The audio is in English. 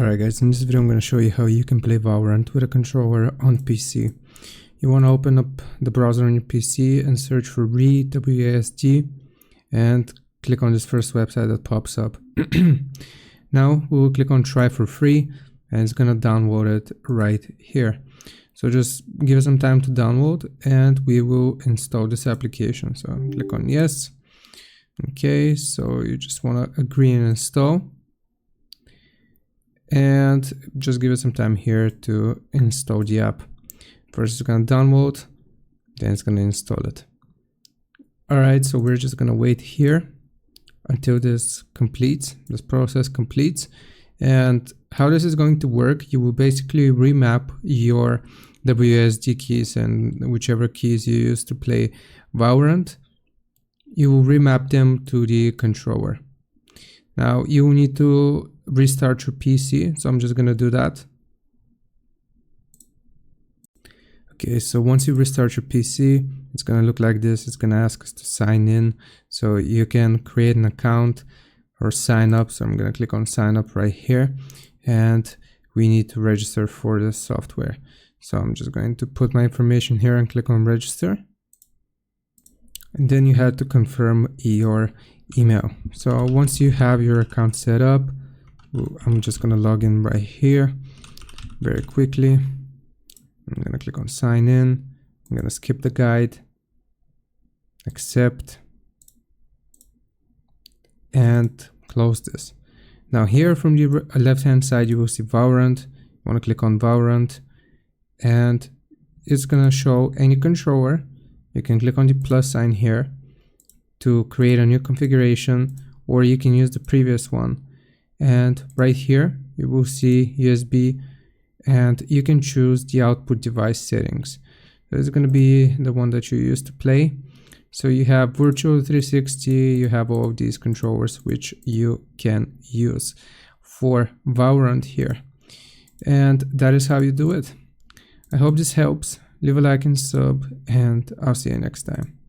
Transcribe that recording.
Alright guys, in this video I'm going to show you how you can play Valorant with a controller on PC. You want to open up the browser on your PC and search for reWASD and click on this first website that pops up. Now we will click on try for free and it's going to download it right here. So just give it some time to download and we will install this application. So click on yes. Okay, so you just want to agree and install. And just give it some time here to install the app. First it's going to download, then it's going to install it. Alright, so we're just going to wait here until this completes, this process completes. And how this is going to work, you will basically remap your WASD keys and whichever keys you use to play Valorant, you will remap them to the controller. Now you will need to restart your PC, so I'm just gonna do that. Okay, so once you restart your PC, it's gonna look like this. It's gonna ask us to sign in, so you can create an account or sign up. So I'm gonna click on sign up right here, and we need to register for the software. So I'm just going to put my information here and click on register. And then you have to confirm your email. So once you have your account set up, I'm just gonna log in right here very quickly. I'm gonna click on sign in. I'm gonna skip the guide, accept, and close this. Now here from the left hand side you will see Valorant. You want to click on Valorant and it's gonna show any controller. You can click on the plus sign here to create a new configuration, or you can use the previous one. And right here you will see USB and you can choose the output device settings. So it's going to be the one that you use to play. So you have virtual 360, you have all of these controllers which you can use for Valorant here. And that is how you do it. I hope this helps. Leave a like and sub, and I'll see you next time.